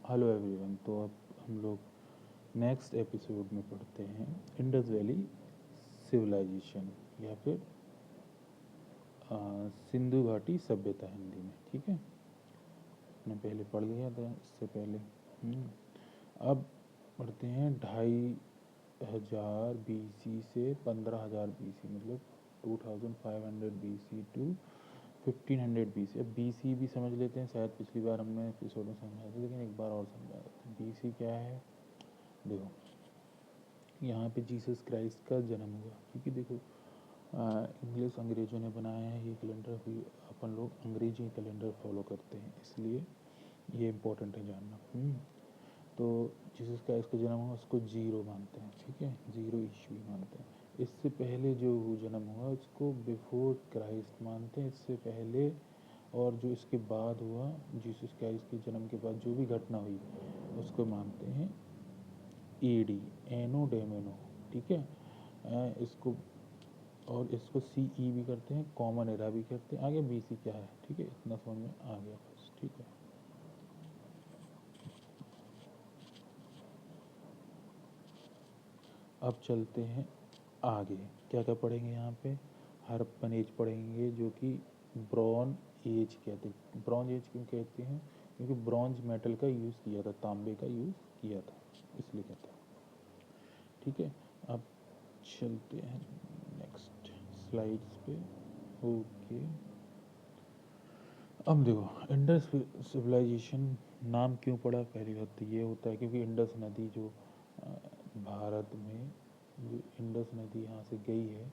Hello everyone. तो अब हम लोग नेक्स्ट एपिसोड में पढ़ते हैं इंडस वैली सिविलाइजेशन या फिर सिंधु घाटी सभ्यता हिंदी में। ठीक है, मैंने पहले पढ़ लिया था इससे पहले। अब पढ़ते हैं 2500 BC से 15,000 BC, मतलब 2500 BC टू 1500 BC। अब BC भी समझ लेते हैं, शायद पिछली बार हमने एपिसोड में समझाया था, लेकिन एक बार और समझा देते हैं। BC क्या है? देखो, यहाँ पे जीसस क्राइस्ट का जन्म हुआ, क्योंकि देखो इंग्लिश अंग्रेज़ों ने बनाया है ये कैलेंडर, भी अपन लोग अंग्रेजी कैलेंडर फॉलो करते हैं, इसलिए ये इम्पोर्टेंट है जानना। तो जीसस क्राइस्ट का जन्म हुआ, उसको जीरो मानते हैं। ठीक है, जीरो ईस्वी मानते हैं। इससे पहले जो जन्म हुआ उसको बिफोर क्राइस्ट मानते हैं, इससे पहले। और जो इसके बाद हुआ, जीसस क्राइस्ट के जन्म के बाद जो भी घटना हुई उसको मानते हैं AD, एनो डेमेनो। ठीक है, इसको और इसको CE भी करते हैं, कॉमन एरा भी करते हैं। आगे BC क्या है, ठीक है, इतना समझ में आ गया बस। ठीक है, अब चलते हैं आगे। क्या क्या पढ़ेंगे यहाँ पे? हड़प्पन एज पढ़ेंगे, जो कि ब्रॉन एज कहते हैं। ब्रॉन्ज एज क्यों कहते हैं? क्योंकि ब्रॉन्ज मेटल का यूज़ किया था, तांबे का यूज़ किया था, इसलिए कहते हैं। ठीक है, अब चलते हैं नेक्स्ट स्लाइड्स पे। ओके, अब देखो इंडस सिविलाइजेशन नाम क्यों पड़ा? पहली बात तो ये होता है क्योंकि इंडस नदी जो भारत में, जो इंडस नदी यहाँ से गई है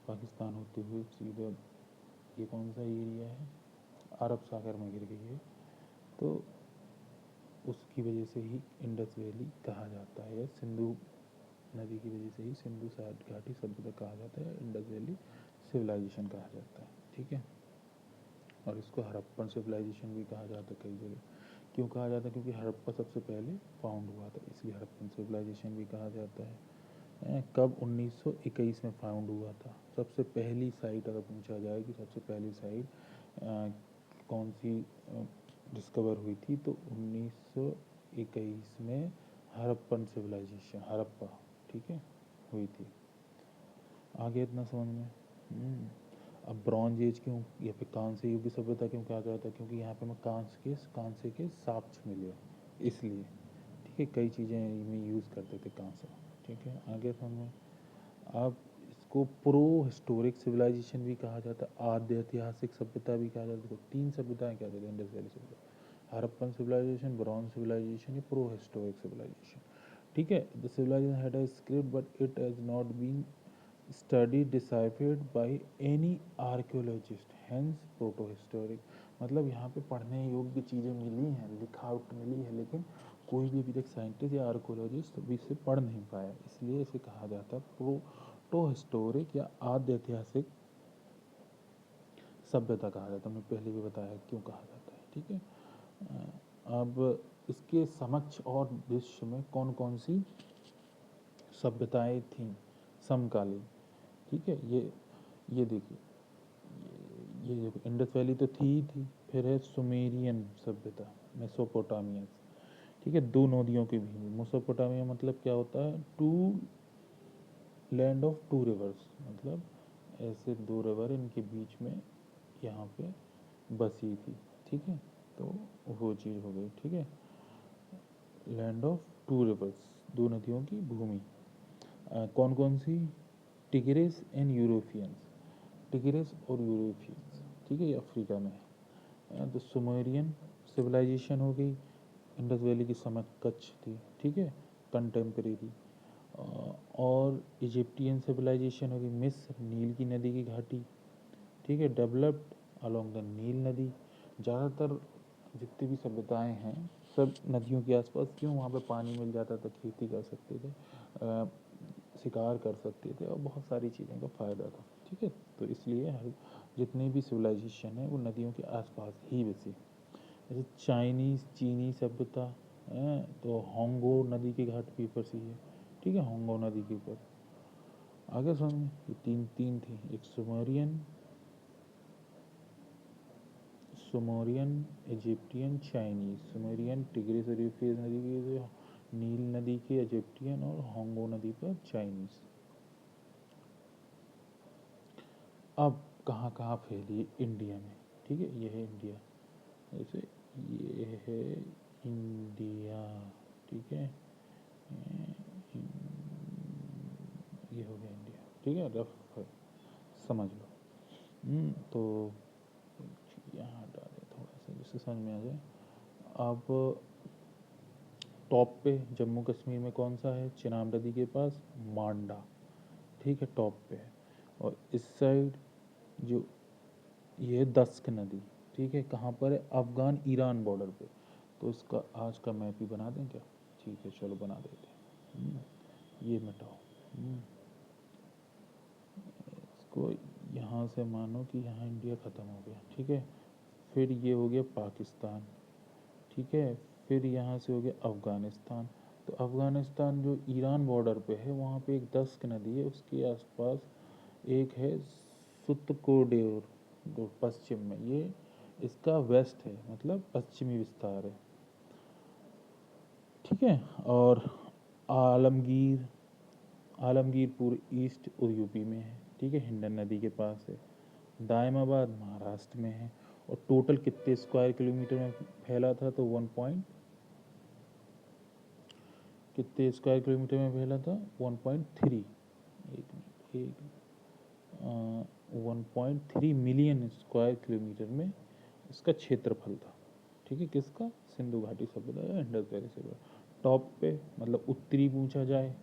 पाकिस्तान होते हुए सीधा, ये कौन सा एरिया है, अरब सागर में गिर गई है, तो उसकी वजह से ही इंडस वैली कहा जाता है, या सिंधु नदी की वजह से ही सिंधु घाटी सभ्यता कहा जाता है, इंडस वैली सिविलाइजेशन कहा जाता है। ठीक है, और इसको हड़प्पन सिविलाइजेशन भी कहा जाता है कई जगह। क्यों कहा जाता है? क्योंकि हड़प्पा सबसे पहले फाउंड हुआ था, इसलिए हड़प्पन सिविलाइजेशन भी कहा जाता है। कब? 1921 में फाउंड हुआ था। सबसे पहली साइट अगर पूछा जाए कि सबसे पहली साइट कौन सी डिस्कवर हुई थी, तो 1921 में हड़प्पन सिविलाइजेशन, हड़प्पा, ठीक है, हुई थी। आगे इतना समझ में। अब ब्रॉन्ज एज क्यों, या फिर कांस्य युग की सभ्यता क्यों कहा जाता है? क्योंकि यहाँ पे हमें कांस्य के साक्ष्य मिले, इसलिए। ठीक है, कई चीज़ें में यूज़ करते थे कांस्य। ठीक है, आगे समझ में। अब इसको प्रो हिस्टोरिक सिविलाइजेशन भी कहा जाता है, आद्य ऐतिहासिक सभ्यता भी कहा जाता है। तो 3 सभ्यताएं क्या कहते हैं इंडस वैली सभ्यता: हड़प्पन सिविलाइजेशन, ब्रॉन्ज सिविलाइजेशन, या प्रो हिस्टोरिक सिविलाइजेशन। ठीक है, the civilisation had a script but it has not been study deciphered by any archaeologist, hence proto historic. मतलब यहाँ पे पढ़ने योग्य चीज़ें मिली हैं, लिखावट मिली है, लेकिन कोई भी अभी तक साइंटिस्ट या आर्कियोलॉजिस्ट भी इसे पढ़ नहीं पाया, इसलिए इसे कहा जाता है प्रोटो हिस्टोरिक या आद्य ऐतिहासिक सभ्यता कहा जाता है। हमने पहले भी बताया क्यों कहा जाता है। ठीक है, अब इसके समक्ष और विश्व में कौन कौन सी सभ्यताएं थीं समकालीन? ठीक है, ये देखिए, ये देखो, इंडस वैली तो थी ही थी, फिर है सुमेरियन सभ्यता, मेसोपोटामिया। ठीक है, 2 नदियों के भी। मेसोपोटामिया मतलब क्या होता है? टू लैंड ऑफ 2 रिवर्स, मतलब ऐसे 2 रिवर, इनके बीच में यहाँ पे बसी थी। ठीक है, तो वो चीज़ हो गई। ठीक है, लैंड ऑफ 2 रिवर्स, 2 नदियों की भूमि। कौन कौन सी? टिग्रिस एंड यूरोपियंस, टिग्रिस और यूरोपियंस। ठीक है, ये अफ्रीका में है। तो सुमेरियन सिविलाइजेशन हो गई, इंडस वैली की समकक्ष थी। ठीक है, कंटेम्प्रेरी। और इजिप्टियन सिविलाइजेशन होगी, मिस्र, नील की नदी की घाटी। ठीक है, डेवलप्ड अलोंग द नील नदी। ज़्यादातर जितनी भी सभ्यताएं हैं सब नदियों के आसपास। क्यों? वहाँ पे पानी मिल जाता था, खेती कर सकते थे, शिकार कर सकते थे, और बहुत सारी चीज़ों का फ़ायदा था। ठीक है, तो इसलिए हर जितनी भी सिविलाइजेशन है वो नदियों के आसपास ही बसी। जैसे चीनी सभ्यता है, तो होंगो नदी के घाट के ऊपर से ही है। ठीक है, होंगो नदी के ऊपर। आगे समझ, ये तीन तीन थी, एक Sumerian, Sumerian, Egyptian, Chinese. Sumerian tigris और यूफ्रेटिस नदी की, नील नदी के इजिप्टियन और होंगो नदी पर चाइनीज। अब कहाँ कहाँ फैली इंडिया में, ठीक है, ये है इंडिया, जैसे ये है इंडिया, ठीक है, ये हो गया इंडिया, ठीक है, रफ समझ लो। तो यहाँ डालें थोड़ा सा जिससे समझ में आ जाए। अब टॉप पे जम्मू कश्मीर में कौन सा है, चिनाब नदी के पास मांडा, ठीक है, टॉप पे है। और इस साइड जो ये है दस्क नदी, ठीक है, कहाँ पर है, अफगान ईरान बॉर्डर पे। तो इसका आज का मैप ही बना दें क्या, ठीक है चलो बना देते हैं। ये मिटाओ, इसको यहाँ से मानो कि यहाँ इंडिया ख़त्म हो गया, ठीक है, फिर ये हो गया पाकिस्तान, ठीक है, फिर यहाँ से हो गया अफ़गानिस्तान। तो अफ़गानिस्तान जो ईरान बॉर्डर पे है वहाँ पे एक दस्क नदी है, उसके आसपास एक है सुतकोडेर, जो पश्चिम में, ये इसका वेस्ट है, मतलब पश्चिमी विस्तार है, ठीक है। और आलमगीर, आलमगीरपुर ईस्ट और यूपी में है, ठीक है, हिंडन नदी के पास है। दायमाबाद महाराष्ट्र में है। और टोटल कितने स्क्वायर किलोमीटर में फैला था, तो 1 पॉइंट, कितने स्क्वायर किलोमीटर में फैला था, 1.3, एक 1.3 मिलियन स्क्वायर किलोमीटर में इसका क्षेत्रफल था, ठीक है, किसका, सिंधु घाटी सभ्यता या इंडस वैली सभ्यता। टॉप पे मतलब उत्तरी पूछा जाए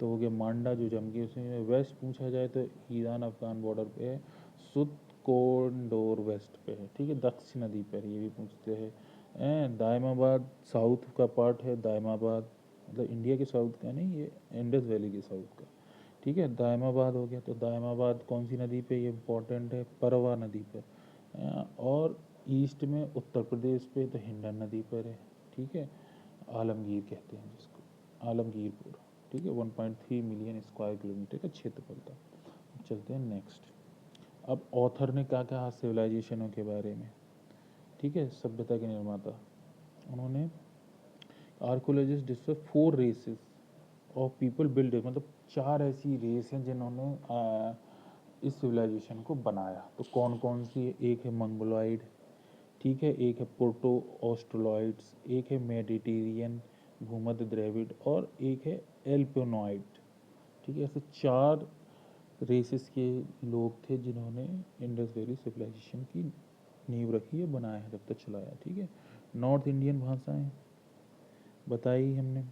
तो हो गया मांडा जो जम गई उसमें, वेस्ट पूछा जाए तो ईरान अफगान बॉर्डर पे है, सुत कोंडोर वेस्ट पे है, ठीक है, दक्षिण नदी पर, ये भी पूछते हैं। दायमाबाद साउथ का पार्ट है, दायमाबाद मतलब इंडिया के साउथ का नहीं, ये इंडस वैली के साउथ का, ठीक है, दायमाबाद हो गया। तो दायमाबाद कौन सी नदी पे, ये इंपॉर्टेंट है, परवा नदी पर। और ईस्ट में उत्तर प्रदेश पे तो हिंडन नदी पर है, ठीक है, आलमगीर कहते हैं जिसको, आलमगीरपुर, ठीक है, 1.3 मिलियन स्क्वायर किलोमीटर का क्षेत्रफल था। चलते हैं नेक्स्ट। अब ऑथर ने क्या कहा सिविलाइजेशनों के बारे में, ठीक है, सभ्यता के निर्माता, उन्होंने archaeologist discover 4 races of people build, मतलब 4 ऐसी रेस हैं जिन्होंने इस सिविलाइजेशन को बनाया। तो कौन कौन सी है, एक है मंगोलॉइड, ठीक है, एक है पोर्टो ऑस्ट्रोलॉइड्स, एक है मेडिटेरियन भूमध्य द्रविड़, और एक है एल्पिनॉइड, ठीक है, ऐसे 4 रेसेस के लोग थे जिन्होंने इंडस वैली सिविलाइजेशन की नींव रखी है, बनाया है, जब तक चलाया, ठीक है। नॉर्थ इंडियन भाषाएं बताई हमने,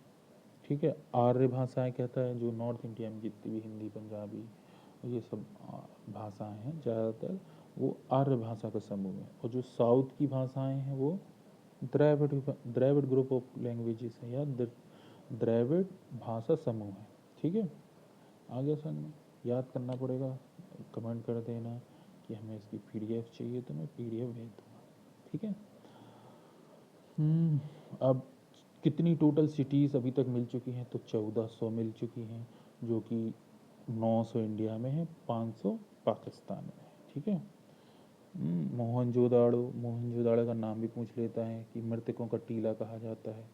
ठीक है। आर्य भाषाएं कहता है जो नॉर्थ इंडिया में जितनी भी हिंदी पंजाबी ये सब भाषाएं हैं ज़्यादातर वो आर्य भाषा का समूह है। और जो साउथ की भाषाएं हैं वो द्रविड़ ग्रुप ऑफ लैंग्वेजेस है या द्रविड़ भाषा समूह है, ठीक है। आगे समझ में याद करना पड़ेगा, कमेंट कर देना कि हमें इसकी पीडीएफ चाहिए तो मैं पीडीएफ भेज दूँगा, ठीक है। अब कितनी टोटल सिटीज़ अभी तक मिल चुकी हैं, तो 1400 मिल चुकी हैं, जो कि 900 इंडिया में है, 500 पाकिस्तान में है, ठीक है। मोहनजोदाड़ो, मोहनजोदाड़ो का नाम भी पूछ लेता है कि मृतकों का टीला कहा जाता है,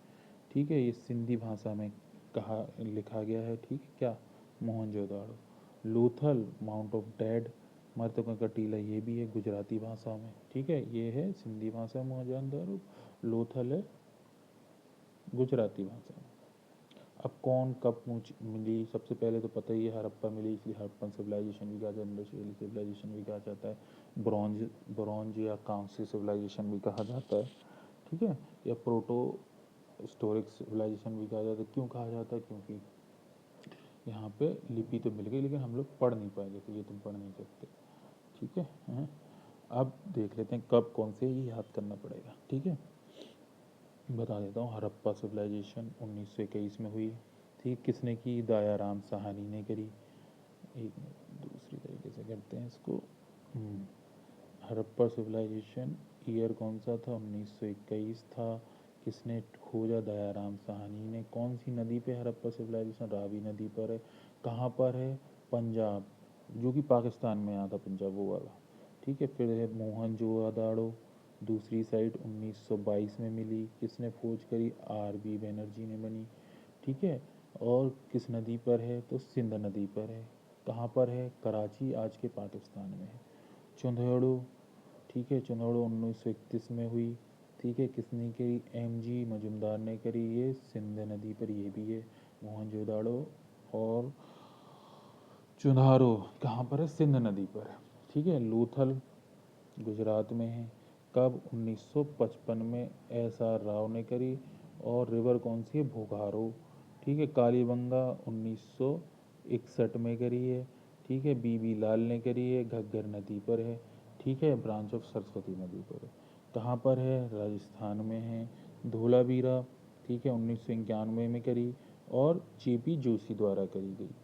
ठीक है, ये सिंधी भाषा में कहा लिखा गया है, ठीक है क्या, Mohenjodaro. Lothal mount of dead, मृतकों का टीला, ये भी है गुजराती भाषा में, ठीक है, ये है सिंधी भाषा में मोहनजोदाड़ो, लोथल है गुजराती भाषा में। अब कौन कब मिली, सबसे पहले तो पता ही है हड़प्पा मिली, इसलिए हड़प्पन सिविलाइजेशन भी कहा जाता है, इंडस वैली सिविलाइजेशन भी कहा जाता है, ब्रॉन्ज या कांस्य सिविलाइजेशन भी कहा जाता है, ठीक है, या प्रोटो हिस्टोरिक सिविलाइजेशन भी कहा जाता है। क्यों कहा जाता है, क्योंकि यहाँ पे लिपि तो मिल गई लेकिन हम लोग पढ़ नहीं पाएंगे, तो ये तुम पढ़ नहीं सकते, ठीक है। अब देख लेते हैं कब कौन से, ये याद करना पड़ेगा, ठीक है। बता देता हूँ, हड़प्पा सिविलाइजेशन 1921 में हुई, ठीक, किसने की, दयाराम साहनी ने करी। एक दूसरी तरीके से करते हैं इसको, हड़प्पा सिविलाइजेशन ईयर कौन सा था, 1921 था। किसने खोजा, दयाराम साहनी ने। कौन सी नदी पे हड़प्पा सिविलाइजेशन, रावी नदी पर है। कहाँ पर है, पंजाब, जो कि पाकिस्तान में आता पंजाब वो वाला, ठीक है। फिर है मोहनजोदाड़ो, दूसरी साइट 1922 में मिली। किसने खोज करी? RB बनर्जी ने बनी। ठीक है, और किस नदी पर है? तो सिंध नदी पर है। कहाँ पर है? कराची, आज के पाकिस्तान में है। चंदेड़ो, ठीक है, चंदेड़ो 1931 में हुई। ठीक है, किसने करी? MG मजुमदार ने करी। ये सिंध नदी पर ये भी है। मोहनजोदाड़ो और चुनारो कहाँ पर है? सिंध नदी पर है। ठीक है, लोथल गुजरात में है। कब? 1955 में SR राव ने करी। और रिवर कौन सी है? भोगारो। ठीक है, कालीबंगा 1961 में करी है। ठीक है, BB लाल ने करी है। घग्गर नदी पर है। ठीक है, ब्रांच ऑफ सरस्वती नदी पर है। कहाँ पर है? राजस्थान में है। धोलावीरा, ठीक है, 1991 में करी और JP जोशी द्वारा करी गई।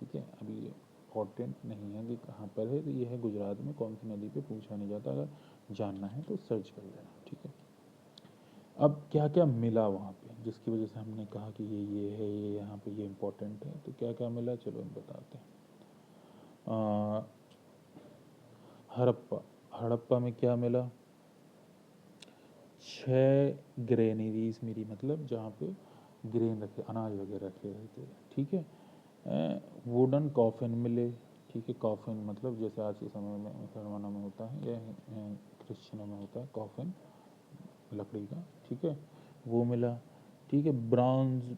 ठीक है, अभी ये इम्पोर्टेंट नहीं है कि कहाँ पर है, तो ये है गुजरात में। कौन सी नदी पे पूछा नहीं जाता, अगर जानना है तो सर्च कर लेना। ठीक है, अब क्या क्या मिला वहाँ पे जिसकी वजह से हमने कहा कि ये है, ये यहाँ पे ये इम्पोर्टेंट है। तो क्या क्या मिला, चलो हम बताते हैं। हड़प्पा, हड़प्पा में क्या मिला? 6 ग्रेनरीज मिली, मतलब जहाँ पे ग्रेन रखे, अनाज वगैरह रखे रहते हैं। ठीक है, वुडन कॉफिन मिले। ठीक है, कॉफिन मतलब जैसे आज के समय में मुसलमानों में होता है या क्रिश्चियनों में होता है कॉफिन, लकड़ी का। ठीक है, वो मिला। ठीक है, ब्रॉन्ज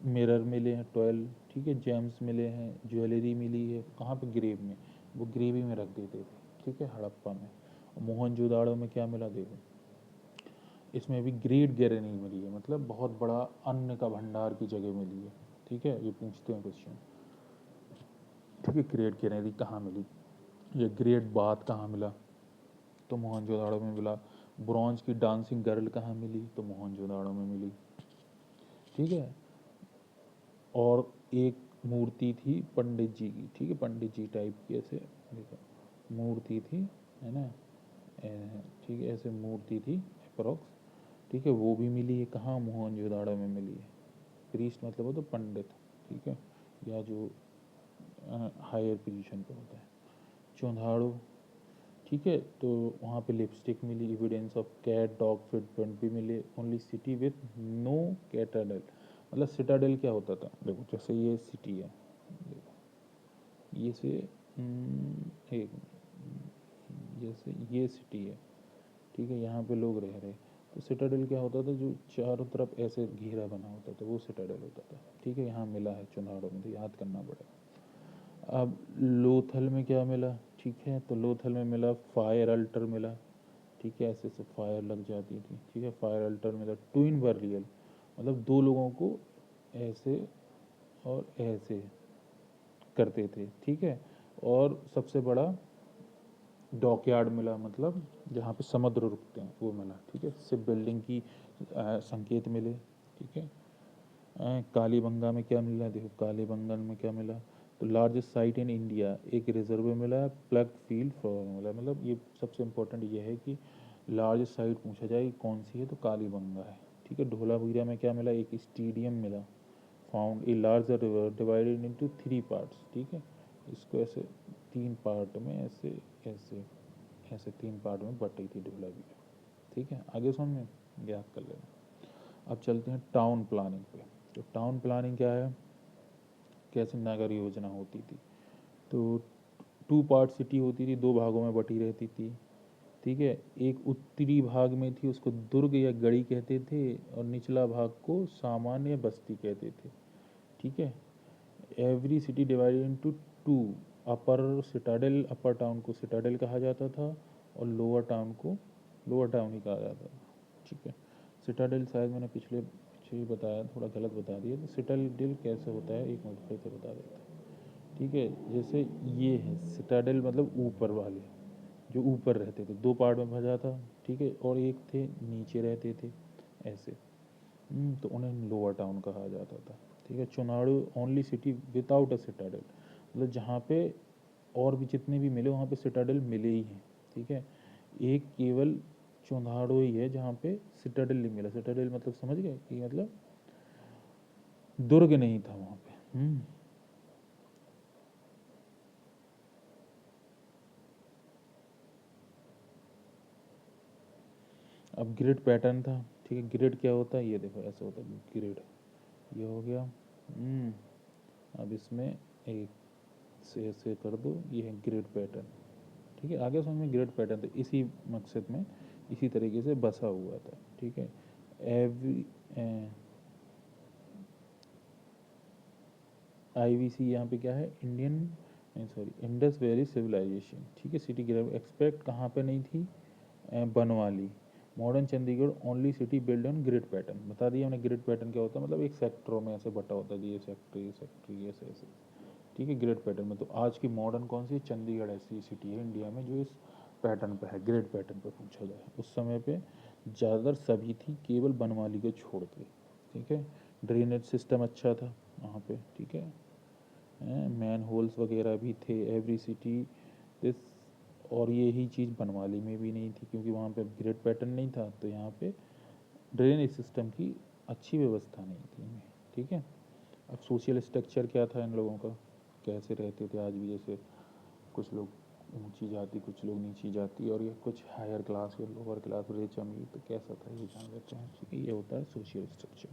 मिरर मिले हैं 12। ठीक है, जेम्स मिले हैं, ज्वेलरी मिली है। कहाँ पे? ग्रेव में, वो ग्रेवी में रख देते थे। ठीक है, हड़प्पा में। मोहनजोदाड़ो में क्या मिला? देखो, इसमें भी ग्रेट गैरनी मिली है, मतलब बहुत बड़ा अन्न का भंडार की जगह मिली है। ठीक है, ये पूछते हैं क्वेश्चन। ठीक है, ग्रेट गैरनी कहाँ मिली? ये ग्रेट बाथ कहाँ मिला? तो मोहनजोदाड़ो में मिला। ब्रॉन्ज की डांसिंग गर्ल कहाँ मिली? तो मोहनजोदाड़ो में मिली। ठीक है, और एक मूर्ति थी पंडित जी की। ठीक है, पंडित जी टाइप की ऐसे देखो मूर्ति थी, है ना। ठीक है, ऐसे मूर्ति थी अप्रोक्स। ठीक है, वो भी मिली है। कहाँ? मोहनजोदाड़ो में मिली है। प्रीस्ट मतलब हो तो पंडित। ठीक है, या जो हायर पोजीशन पे होता है। चौंधाड़ो, ठीक है, तो वहाँ पे लिपस्टिक मिली। Evidence of cat dog footprint भी मिले। Only city with no citadel, मतलब सिटाडेल क्या होता था? देखो, जैसे ये सिटी है, देखो ये से एक जैसे ये सिटी है। ठीक है, यहाँ पे लोग रह रहे, तो सिटाडेल क्या होता था? जो चारों तरफ ऐसे घेरा बना होता था, वो सिटाडेल होता था। ठीक है, यहाँ मिला है चुनाड़ों में, तो याद करना पड़ेगा। अब लोथल में क्या मिला? ठीक है, तो लोथल में मिला फायर अल्टर मिला। ठीक है, ऐसे ऐसे फायर लग जाती थी। ठीक है, फायर अल्टर मिला। ट्विन बरियल, मतलब दो लोगों को ऐसे और ऐसे करते थे। ठीक है, और सबसे बड़ा डॉकयार्ड मिला, मतलब जहाँ पे समुद्र रुकते हैं, वो मिला। ठीक है, शिप बिल्डिंग की संकेत मिले। ठीक है, कालीबंगा में क्या मिला? देखो, कालीबंगन में क्या मिला? तो लार्जेस्ट साइट इन इंडिया, एक रिजर्व मिला। प्लग फील्ड फॉर्मूला, मतलब ये सबसे इम्पोर्टेंट ये है कि लार्जेस्ट साइट पूछा जाए कौन सी है, तो कालीबंगा है। ठीक है, धोलावीरा में क्या मिला? एक स्टेडियम मिला। Found a large river divided into 3 parts. ठीक है, इसको ऐसे 3 पार्ट में ऐसे ऐसे ऐसे 3 पार्ट में बटी थी धोलावीरा। ठीक है, आगे समझ में, याद कर लेना। अब चलते हैं टाउन प्लानिंग पे। तो टाउन प्लानिंग क्या है? कैसे नगर योजना होती थी? तो 2 पार्ट सिटी होती थी, 2 भागों में बटी रहती थी। ठीक है, एक उत्तरी भाग में थी, उसको दुर्ग या गढ़ी कहते थे, और निचला भाग को सामान्य बस्ती कहते थे। ठीक है, एवरी सिटी डिवाइडेड इनटू 2। अपर सिटाडेल, अपर टाउन को सिटाडेल कहा जाता था, और लोअर टाउन को लोअर टाउन ही कहा जाता था। ठीक है, सिटाडेल शायद मैंने पिछले पीछे ही बताया, थोड़ा गलत बता दिया। तो सिटाडेल कैसे होता है, एक मिनट फिर से बता देता है। ठीक है, जैसे ये है सिटाडेल, मतलब ऊपर वाले जो ऊपर रहते थे, 2 पार्ट में भजा था। ठीक है, और एक थे नीचे रहते थे ऐसे। तो उन्हें लोअर टाउन कहा जाता था। ठीक है, Chanhudaro only city without a citadel, मतलब जहाँ पे और भी जितने भी मिले वहाँ पे सिटाडेल मिले ही हैं। ठीक है, एक केवल चुनाड़ू ही है जहाँ पे सिटाडेल नहीं मिला। सिटाडेल मतलब समझ गए कि मतलब दुर्ग नहीं था वहाँ पे। अब ग्रिड पैटर्न था, ठीक है। ग्रिड क्या होता है, ये देखो ऐसे होता है ग्रिड, ये हो गया। अब इसमें एक से ऐसे कर दो, ये है ग्रिड पैटर्न, ठीक है। आगे समझ में ग्रिड पैटर्न तो इसी मकसद में इसी तरीके से बसा हुआ था, ठीक है। एवरी IVC यहाँ पे क्या है, इंडस वैली सिविलाइजेशन, ठीक है। सिटी ग्राफ एक्सपेक्ट कहाँ पे नहीं थी, Banawali. Modern Chandigarh only city build on grid pattern, बता दिया हमने। ग्रिड पैटर्न क्या होता है, मतलब एक सेक्टरों में ऐसे बटा होता है, ये सेक्टर ये सेक्टर ये ऐसे, ठीक है, ग्रिड पैटर्न में। तो आज की मॉडर्न कौन सी चंडीगढ़ ऐसी सिटी है इंडिया में जो इस पैटर्न पे है, ग्रिड पैटर्न पे पूछा जाए। उस समय पे ज़्यादातर सभी थी, केवल बनवाली को छोड़ के, ठीक है। ड्रेनेज सिस्टम अच्छा था वहाँ पे, ठीक है। मैन होल्स वगैरह भी थे, एवरी सिटी दिस। और यही चीज़ बनवाली में भी नहीं थी, क्योंकि वहाँ पे ग्रिड पैटर्न नहीं था, तो यहाँ पे ड्रेनेज सिस्टम की अच्छी व्यवस्था नहीं थी इनमें, ठीक है। अब सोशल स्ट्रक्चर क्या था इन लोगों का, कैसे रहते थे। आज भी जैसे कुछ लोग ऊंची जाति, कुछ लोग नीची जाति, और ये कुछ हायर क्लास या लोअर क्लास, रिच अमीर, तो कैसा था ये जान लेते हैं, ठीक है। ये होता है सोशल स्ट्रक्चर।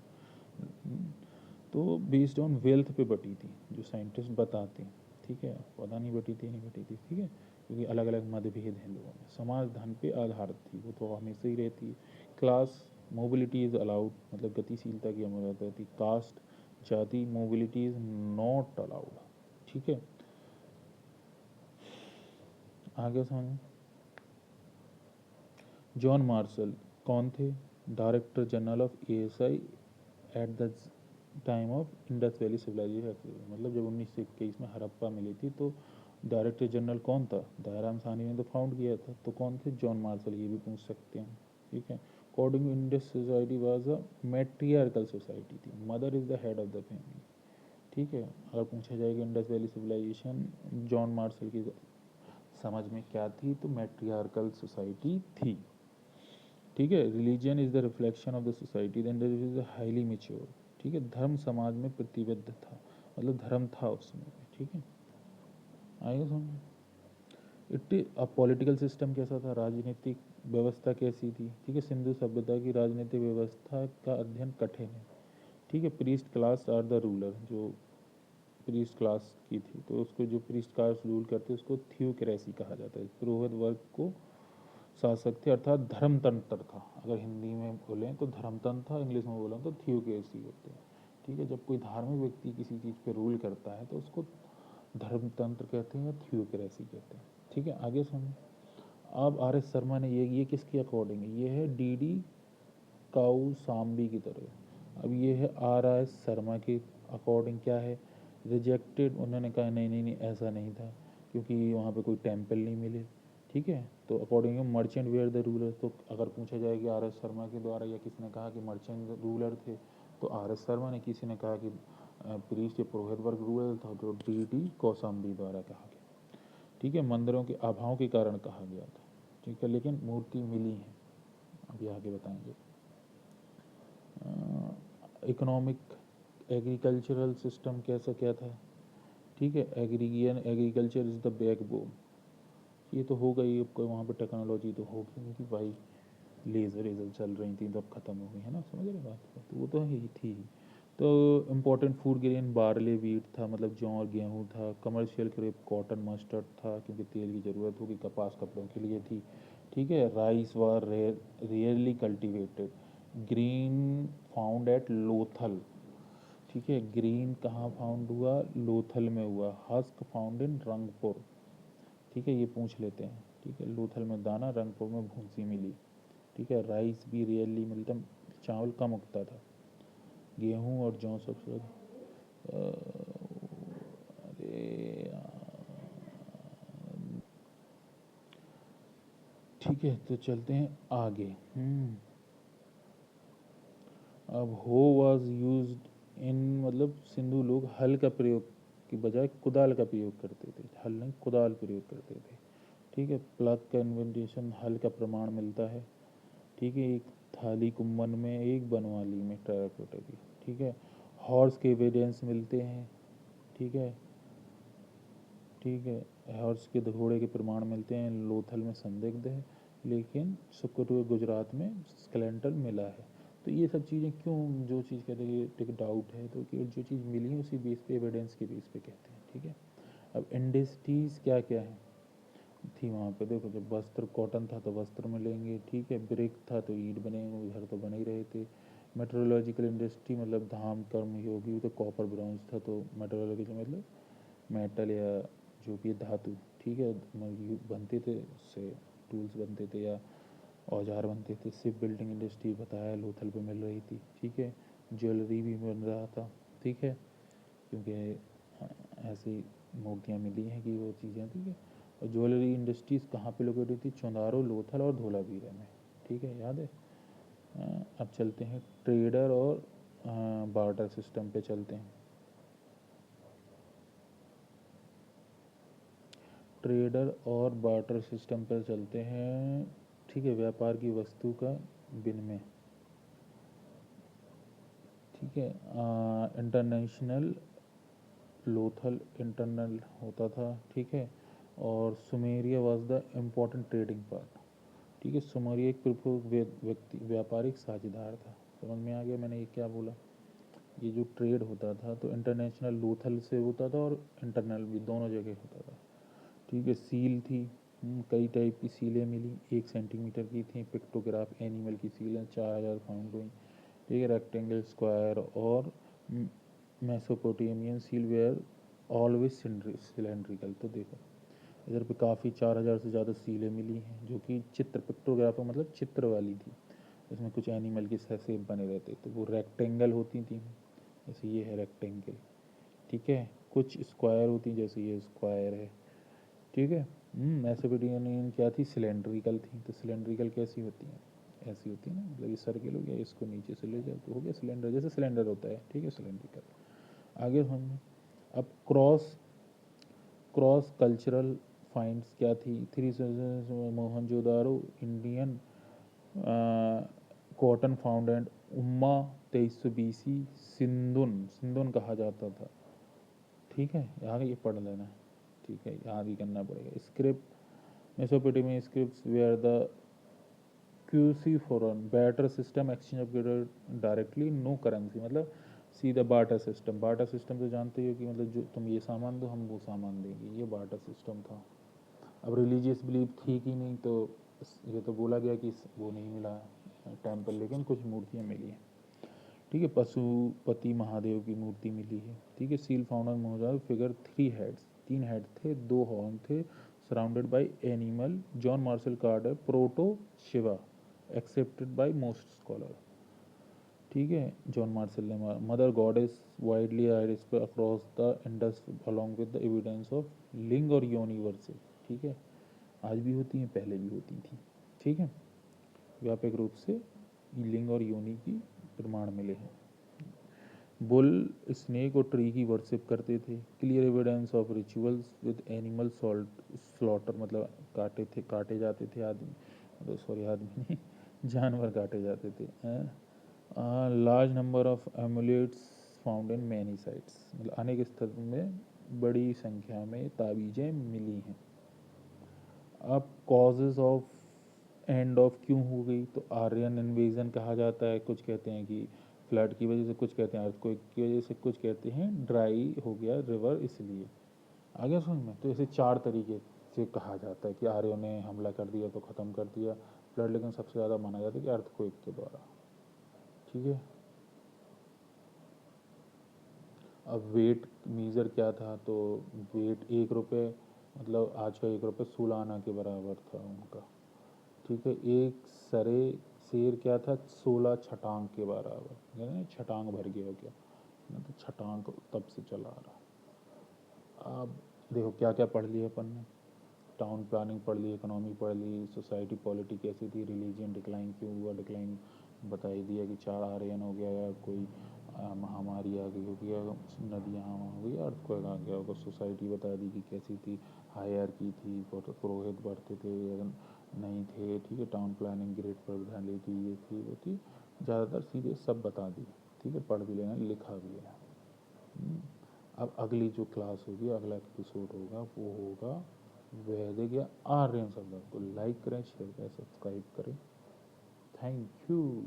तो बेस्ड ऑन वेल्थ पे बटी थी, जो साइंटिस्ट बताते हैं, ठीक है। पता नहीं बटी थी नहीं बटी थी, ठीक है, क्योंकि अलग अलग मतभेद हैं लोगों में। समाज धन पे आधारित थी, वो तो हमेशा ही रहती है। क्लास मोबिलिटी इज़ अलाउड, मतलब गतिशीलता की अनुमति रहती। कास्ट जाति मोबिलिटी इज़ नॉट अलाउड, ठीक है। आगे समझ। जॉन मार्शल कौन थे, director general of ASI at the time of Indus valley civilisation. मतलब जब 1921 में हड़प्पा मिली थी, तो डायरेक्टर जनरल कौन था, दयाराम साहनी ने तो फाउंड किया था। तो कौन थे, जॉन मार्शल, ये भी पूछ सकते हैं, ठीक है। According to Indus society was a matriarchal society थी, mother is the head of the family, ठीक है। अगर पूछा जाएगा Indus valley civilization John Marshall की समझ में क्या थी, तो मैट्रियार्कल सोसाइटी थी, ठीक है। Religion is the reflection of the society, the individual is highly mature, ठीक है। धर्म समाज में प्रतिबद्ध था, मतलब धर्म था उस समय पे, ठीक है। आएगा समझ। इट अब पॉलिटिकल सिस्टम कैसा था, राजनीतिक व्यवस्था कैसी थी, ठीक है। सिंधु सभ्यता की राजनीतिक व्यवस्था का अध्ययन कठिन है, ठीक है। Priest class are the ruler, जो प्रीस्ट क्लास की थी, तो उसको जो प्रीस्ट क्लास रूल करते उसको थियोक्रेसी कहा जाता है। पुरोहित वर्ग को शासक थे, अर्थात धर्मतंत्र था। अगर हिंदी में बोलें तो धर्मतंत्र था, इंग्लिश में बोलें तो थियोक्रेसी होते हैं, ठीक है। जब कोई धार्मिक व्यक्ति किसी चीज़ पे रूल करता है तो उसको धर्मतंत्र कहते हैं या थियोक्रेसी कहते हैं, ठीक है। आगे सुनिए। अब RS शर्मा ने ये किसके अकॉर्डिंग है, ये है DD काउसाम्बी की तरह। अब ये है RS शर्मा के अकॉर्डिंग क्या है, रिजेक्टेड। उन्होंने कहा नहीं नहीं नहीं, ऐसा नहीं था, क्योंकि वहाँ पे कोई टेम्पल नहीं मिले, ठीक है। तो according merchant were the ruler, तो अगर पूछा जाए कि RS शर्मा के द्वारा या किसने कहा कि मर्चेंट रूलर थे, तो RS शर्मा ने। किसी ने कहा कि प्रीस्ट या पुरोहित वर्ग रूलर था, जो DD कौशाम्बी द्वारा कहा गया, ठीक है। मंदिरों के अभाव के कारण कहा गया था, ठीक है, लेकिन मूर्ति मिली है, अभी आगे बताएंगे। इकोनॉमिक एग्रीकल्चरल सिस्टम कैसा क्या था, ठीक है। एग्रीगियन एग्रीकल्चर इज़ द बैकबोन, ये तो हो गई। आपको वहाँ पे टेक्नोलॉजी तो होगी नहीं थी भाई, लेज़र चल रही थी तब ख़त्म हो गई, है ना, समझ रहे बात को, तो वो तो ही थी। तो important food grain barley wheat था, मतलब जौ और गेहूँ था। कमर्शियल क्रेप कॉटन मस्टर्ड था, क्योंकि तेल की ज़रूरत होगी, कपास कपड़ों के लिए थी, ठीक है। Rice were rarely cultivated. Green found at Lothal, ठीक है। ग्रीन कहाँ फाउंड हुआ, लोथल में हुआ। हस्क फाउंड इन रंगपुर, ठीक है, ये पूछ लेते हैं, ठीक है। लोथल में दाना, रंगपुर में भूसी मिली, ठीक है। राइस भी रियरली मिलता, चावल कम उगता था। गेहूँ और जौ सबसे अरे ठीक है, तो चलते हैं आगे। अब हो वाज यूज्ड इन, मतलब सिंधु लोग हल का प्रयोग की बजाय कुदाल का प्रयोग करते थे, हल नहीं कुदाल प्रयोग करते थे, ठीक है। प्लग का इन्वेंटेशन, हल का प्रमाण मिलता है, ठीक है। एक थाली कुंभन में, एक बनवाली में टेराकोटा की, ठीक है। हॉर्स के एविडेंस मिलते हैं, ठीक है, ठीक है। हॉर्स के घोड़े के प्रमाण मिलते हैं, लोथल में संदिग्ध है। लेकिन शुक्र गुजरात में स्केलेटन मिला है। तो ये सब चीज़ें क्यों, जो चीज़ कहते हैं कि एक डाउट है, तो कि जो चीज़ मिली है उसी बेस पे, एविडेंस के बेस पे कहते हैं, ठीक है। अब इंडस्ट्रीज़ क्या क्या है थी वहाँ पे, देखो जब वस्त्र कॉटन था तो वस्त्र मिलेंगे, ठीक है, ब्रिक था तो ईंट बनेंगे, घर तो बने ही रहे थे। मेट्रोलॉजिकल इंडस्ट्री मतलब धाम कर्म योगी, तो कॉपर ब्रॉन्ज था, तो मेट्रोलॉजिकल मतलब मेटल या जो भी धातु, ठीक है, बनते थे, उससे टूल्स बनते थे या औजार बनते थे। शिप बिल्डिंग इंडस्ट्री बताया लोथल पे मिल रही थी, ठीक है। ज्वेलरी भी बन रहा था, ठीक है, क्योंकि ऐसी मूर्तियाँ मिली हैं कि वो चीज़ें, ठीक है। और ज्वेलरी इंडस्ट्रीज़ कहाँ पे लोकेटेड थी, चौंदारो, लोथल और धोलावीरा में, ठीक है, याद है। अब चलते हैं ट्रेडर और बार्टर सिस्टम पे चलते हैं। ट्रेडर और बार्टर सिस्टम पर चलते हैं, ठीक है। व्यापार की वस्तु का विनिमय, ठीक है। इंटरनेशनल लोथल इंटरनल होता था, ठीक है। और Sumeria was the important trading part, ठीक है। सुमेरिया एक प्रमुख व्यक्ति व्यापारिक साझेदार था। समझ में आ गया मैंने ये क्या बोला। ये जो ट्रेड होता था तो इंटरनेशनल लोथल से होता था और इंटरनल भी, दोनों जगह होता था, ठीक है। सील थी, कई टाइप की सीलें मिली, 1 सेंटीमीटर की थी। पिक्टोग्राफ एनिमल की सीलें 4000 फाउंड हुई, ठीक है। रेक्टेंगल, स्क्वायर और Mesopotamian seal were always cylindrical. तो देखो इधर पे काफ़ी 4000 से ज़्यादा सीलें मिली हैं जो कि चित्र, पिक्टोग्राफ मतलब चित्र वाली थी। इसमें कुछ एनिमल के शेप बने रहते, तो वो रेक्टेंगल होती थी, जैसे ये है रेक्टेंगल, ठीक है। कुछ स्क्वायर होती, जैसे ये स्क्वायर है, ठीक है। मेसोपोटामियन क्या थी, सिलेंड्रिकल थी। तो सिलेंड्रिकल कैसी होती हैं, ऐसी होती है ना, मतलब ये सर्किल हो गया, इसको नीचे से ले जाओ तो हो गया सिलेंडर, जैसे सिलेंडर होता है, ठीक है, सिलेंड्रिकल। आगे हम अब क्रॉस क्रॉस कल्चरल फाइंड्स क्या थी, three Mohenjodaro Indian cotton found and Umma 2300 BC सिंधुन, सिंधुन कहा जाता था, ठीक है। यहाँ ये पढ़ लेना, ठीक है, यहाँ भी करना पड़ेगा। Script Mesopotamian scripts where the cuneiform barter system, exchange of directly, no currency, मतलब सीधा बार्टर सिस्टम। बार्टर सिस्टम तो जानते हो कि मतलब जो तुम ये सामान दो, हम वो सामान देंगे, ये बार्टर सिस्टम था। अब रिलीजियस बिलीफ थी कि नहीं, तो ये तो बोला गया कि वो नहीं मिला टेम्पल, लेकिन कुछ मूर्तियाँ मिली हैं, ठीक है। पशुपति महादेव की मूर्ति मिली है, ठीक है। सील फाउंडर मौजूद फिगर 3 हेड्स, 3 हेड थे, 2 हॉर्न थे, surrounded by animal. John Marshall carter proto Shiva accepted by most scholar, ठीक है। जॉन मार्शल ने mother goddess widely identified across the Indus along with the evidence of linga और योनि worship, ठीक है। आज भी होती हैं, पहले भी होती थी, ठीक है। व्यापक रूप से लिंग और योनि की प्रमाण मिले हैं। बुल, स्नेक और ट्री की वर्शिप करते थे। Clear evidence of rituals with animal slaughter, मतलब काटे थे, काटे जाते थे आदमी, मतलब सॉरी आदमी नहीं, जानवर काटे जाते थे। Large number of amulets found in many sites, मतलब अनेक स्थल में बड़ी संख्या में ताबीज़ें मिली हैं। अब कॉजेज ऑफ एंड ऑफ क्यों हो गई, तो आर्यन इन्वेजन कहा जाता है, कुछ कहते हैं कि फ्लड की वजह से, कुछ कहते हैं अर्थक्वेक की वजह से, कुछ कहते हैं ड्राई हो गया रिवर इसलिए। आगे समझ में, तो ऐसे 4 तरीके से कहा जाता है कि आर्यों ने हमला कर दिया तो ख़त्म कर दिया फ्लड, लेकिन सबसे ज़्यादा माना जाता है कि अर्थक्वेक के द्वारा, ठीक है। अब वेट मीज़र क्या था, तो वेट 1 रुपये, मतलब आज का 1 रुपये 16 आना के बराबर था उनका, ठीक है। एक सरे शेर क्या था, 16 छटांग के बराबर, यानी छटांग भर गया हो क्या ना, तो छटांग तब से चला आ रहा। अब देखो क्या क्या पढ़ लिया अपन ने, टाउन प्लानिंग पढ़ ली, इकोनॉमी पढ़ ली, सोसाइटी पॉलिटी कैसी थी, रिलीजन डिक्लाइन क्यों हुआ, डिक्लाइन बता ही दिया कि 4 आर्यन हो गया, या कोई महामारी आ गई होगी, या नदियाँ हो गई, अर्थक्वेक आ गया होगा। सोसाइटी बता दी कि कैसी थी, हायरार्की थी, पुरोहित बढ़ते थे या नहीं थे, ठीक है। टाउन प्लानिंग ग्रेड पर ध्यान दी थी, ये थी वो थी, ज़्यादातर सीधे सब बता दी, ठीक है। पढ़ भी लेना, लिखा भी है। अब अगली जो क्लास होगी, अगला एपिसोड होगा, वो होगा वैदिक या आर्यन शब्द, तो लाइक करें, शेयर करें, सब्सक्राइब करें। Thank you.